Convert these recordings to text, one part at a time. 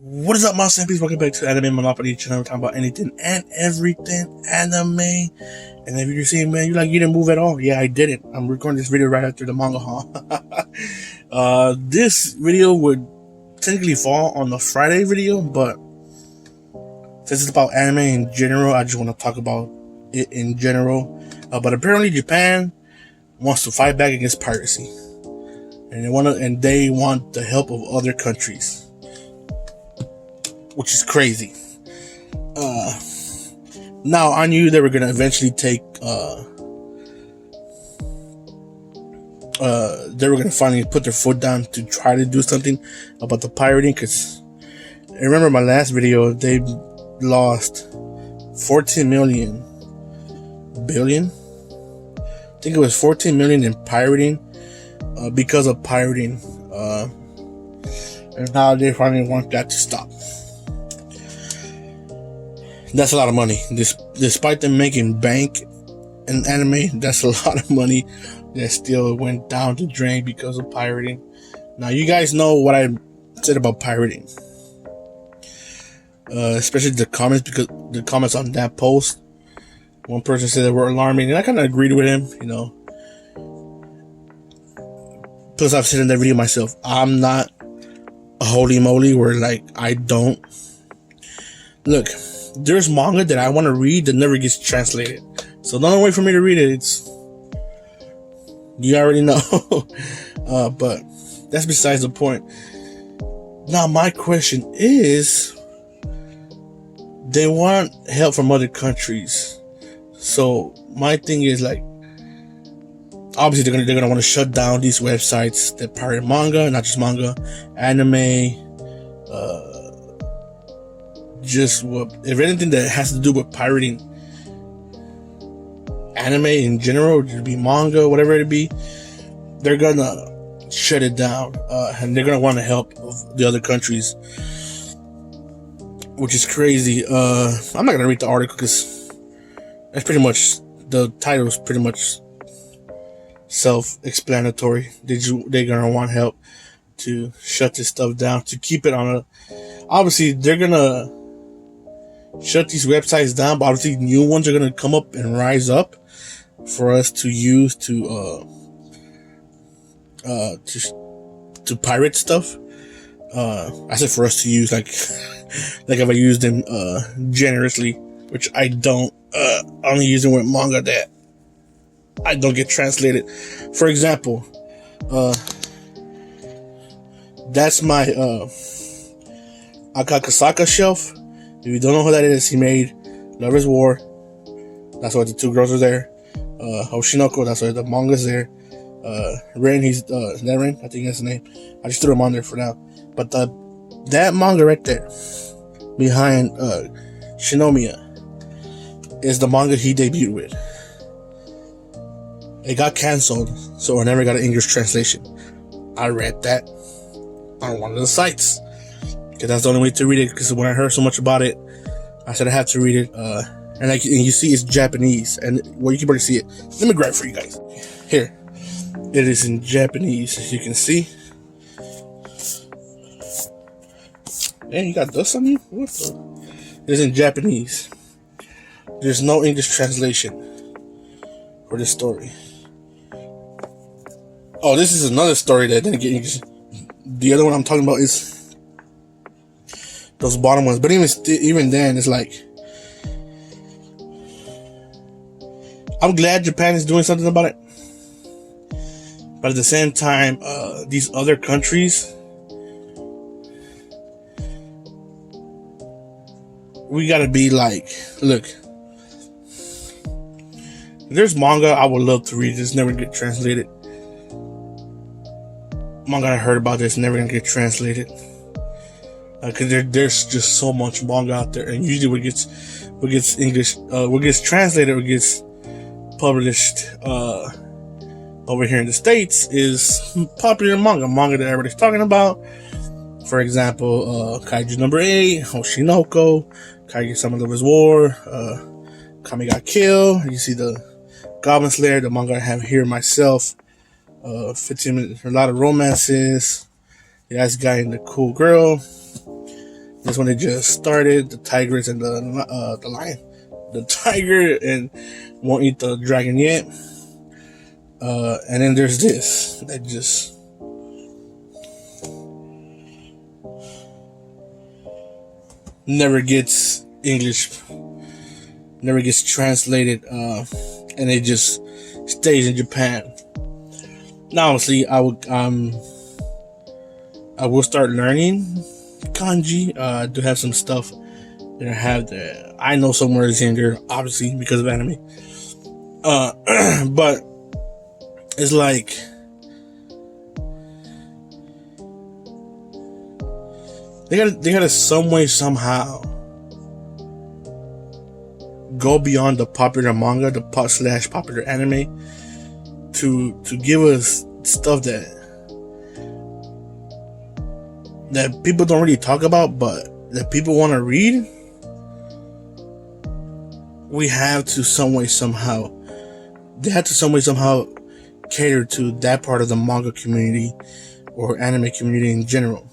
What is up, my peeps? Welcome back to Anime Monopoly channel. We're talking about anything and everything anime. And if you're saying, man, you didn't move at all. Yeah, I didn't. I'm recording this video right after the manga haul. This video would technically fall on the Friday video, but since it's about anime in general, I just want to talk about it in general. But apparently Japan wants to fight back against piracy. And they want the help of other countries, which is crazy. Now I knew they were gonna eventually they were gonna finally put their foot down to try to do something about the pirating. Cause I remember my last video, they lost 14 million billion. I think it was 14 million in pirating, because of pirating. And now they finally want that to stop. That's a lot of money. Despite them making bank in anime, that's a lot of money that still went down the drain because of pirating. Now, you guys know what I said about pirating, especially the comments, because the comments on that post, one person said they were alarming, and I kind of agreed with him, Plus, I've said in that video myself, I'm not a holy moly where I don't look. There's manga that I want to read that never gets translated. So don't wait for me to read it. You already know. But that's besides the point. Now my question is, they want help from other countries. So my thing is obviously they're gonna want to shut down these websites that pirate manga, not just manga, anime, if anything that has to do with pirating anime in general, it be manga, whatever it be, they're gonna shut it down, and they're gonna want to help the other countries, which is crazy. I'm not gonna read the article because that's pretty much, the title is pretty much self-explanatory. They're gonna want help to shut this stuff down, to keep it on obviously they're gonna shut these websites down, but obviously new ones are gonna come up and rise up for us to use to pirate stuff. I said for us to use, like if I use them generously, which I don't. Only using with manga that I don't get translated. For example, that's my Akakasaka shelf. If you don't know who that is, he made Love is War. That's why the two girls are there. Hoshinoko, that's why the manga's there. Ren, is that Ren? I think that's the name. I just threw him on there for now. But that manga right there, behind Shinomiya, is the manga he debuted with. It got cancelled, so I never got an English translation. I read that on one of the sites, because that's the only way to read it. Because when I heard so much about it, I said I have to read it. And you see, it's Japanese, and you can barely see it. Let me grab it for you guys. Here, it is in Japanese, as you can see. Man, you got dust on you? What the? It is in Japanese. There's no English translation for this story. Oh, this is another story that didn't get English. The other one I'm talking about is those bottom ones. But even then, it's I'm glad Japan is doing something about it. But at the same time, these other countries, we gotta be look, there's manga I would love to read. It's never get translated. Manga I heard about this never gonna get translated. Cause there's just so much manga out there, and usually what gets English, what gets translated, or gets published over here in the States is popular manga that everybody's talking about. For example, Kaiju number 8, Hoshinoko, Kaiju-sama Love is War, Kami Got Killed. You see the Goblin Slayer, the manga I have here myself. 15 minutes, a lot of romances. The nice guy and the cool girl. This one they just started. The tigers and the lion. The tiger and won't eat the dragon yet. And then there's this that just never gets English, never gets translated, and it just stays in Japan. Now, obviously, I will start learning kanji. I do have some stuff that I have that I know somewhere is in there, obviously because of anime. But it's like they gotta some way somehow go beyond the popular manga, the popular anime, to give us stuff that people don't really talk about, but that people want to read. We have to some way somehow. They have to some way somehow cater to that part of the manga community or anime community in general.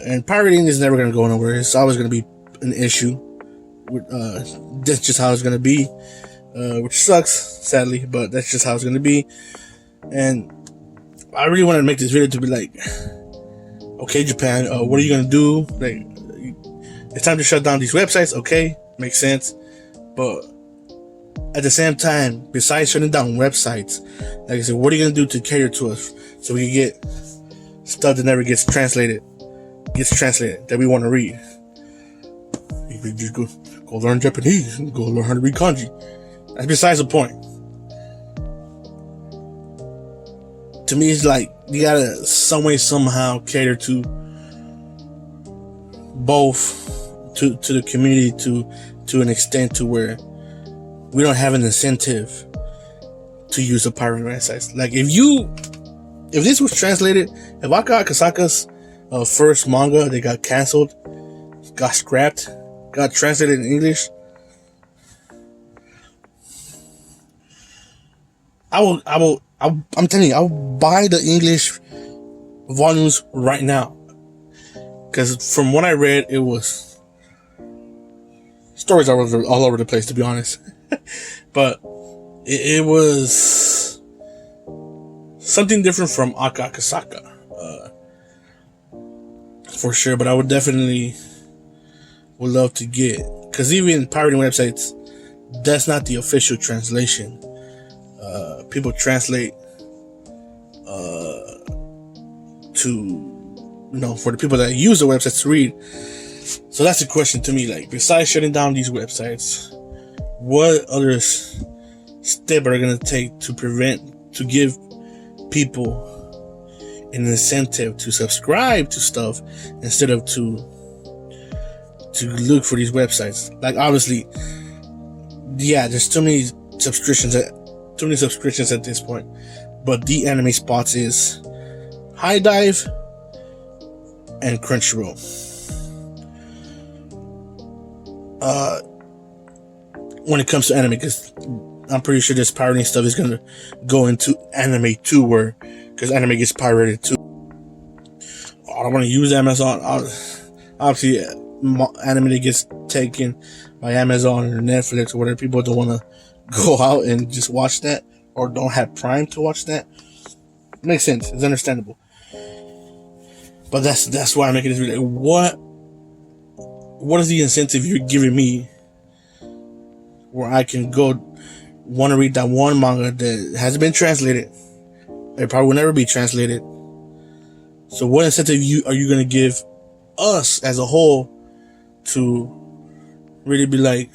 And pirating is never going to go nowhere. It's always going to be an issue. That's just how it's going to be, which sucks, sadly, but that's just how it's going to be. And I really wanted to make this video to be like, okay, Japan, what are you going to do? Like, it's time to shut down these websites. Okay, makes sense. But at the same time, besides shutting down websites, like I said, what are you going to do to cater to us so we can get stuff that never gets translated that we want to read? You just go learn Japanese, go learn how to read kanji. That's besides the point. To me, it's like you gotta some way somehow cater to both, to the community to an extent to where we don't have an incentive to use the pirate websites. Like if this was translated, if Akasaka's first manga that got canceled, got scrapped, got translated in English, I'm telling you, I'll buy the English volumes right now. Because from what I read, it was stories all over the place, to be honest. But it was something different from Akasaka, for sure. But I would definitely would love to get, because even pirating websites, that's not the official translation. People translate to, for the people that use the websites to read. So that's the question to me. Like, besides shutting down these websites, what other step are going to take to give people an incentive to subscribe to stuff instead of to look for these websites? Like, obviously, yeah, there's too many subscriptions at this point. But the anime spots is High Dive and Crunchyroll. When it comes to anime, because I'm pretty sure this pirating stuff is gonna go into anime too, because anime gets pirated too. I don't want to use Amazon. Obviously, anime that gets taken by Amazon or Netflix or whatever, people don't want to go out and just watch that, or don't have Prime to watch that. It makes sense. It's understandable. But that's why I'm making this video. What is the incentive you're giving me where I can go want to read that one manga that hasn't been translated? It probably will never be translated. So what incentive are you going to give us as a whole to really be like...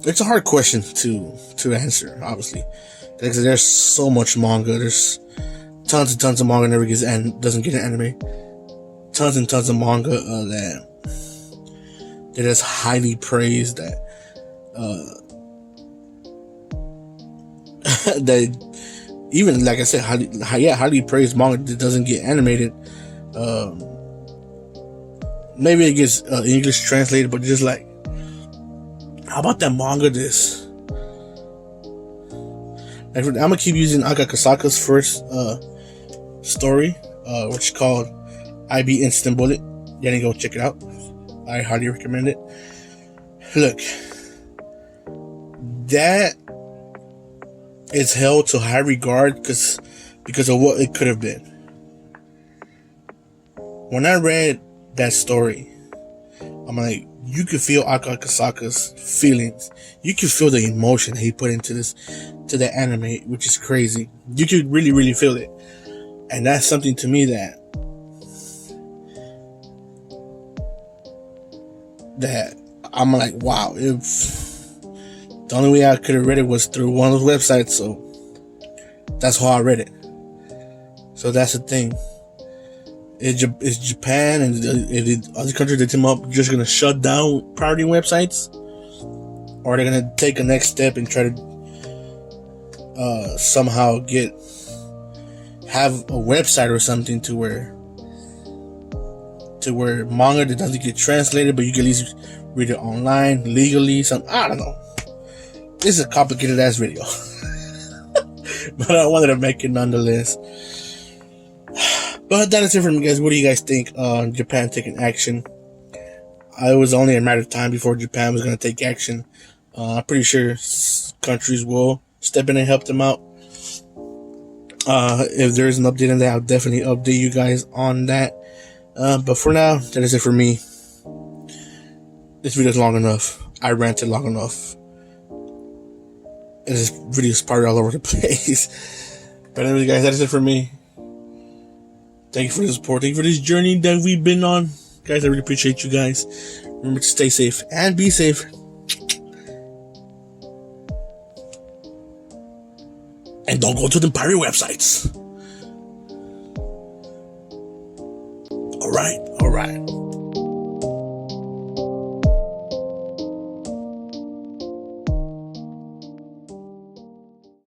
It's a hard question to answer, obviously. Because there's so much manga. There's tons and tons of manga never gets and doesn't get an anime. Tons and tons of manga that is highly praised, that that even, like I said, highly praised manga that doesn't get animated. Maybe it gets English translated, but just like, how about that manga this? Like, I'm gonna keep using Akasaka's story, which is called IB Instant Bullet. You need to go check it out. I highly recommend it. Look, that is held to high regard because of what it could have been. When I read that story, I'm like, you could feel Akasaka's feelings. You could feel the emotion he put into the anime, which is crazy. You could really, really feel it. And that's something to me that I'm like, wow, if the only way I could have read it was through one of those websites, so that's how I read it. So that's the thing. Is Japan and if other countries that team up just gonna shut down pirating websites, or they're gonna take a next step and try to somehow have a website or something to where manga that doesn't get translated, but you can at least read it online legally. I don't know. This is a complicated ass video, but I wanted to make it nonetheless. But that is it for me, guys. What do you guys think on Japan taking action? It was only a matter of time before Japan was going to take action. I'm pretty sure countries will step in and help them out. If there is an update on that, I'll definitely update you guys on that. But for now, that is it for me. This video is long enough. I ranted long enough. And this video is parted all over the place. But anyway, guys, that is it for me. Thank you for the support. Thank you for this journey that we've been on. Guys, I really appreciate you guys. Remember to stay safe and be safe. And don't go to the pirate websites. Alright.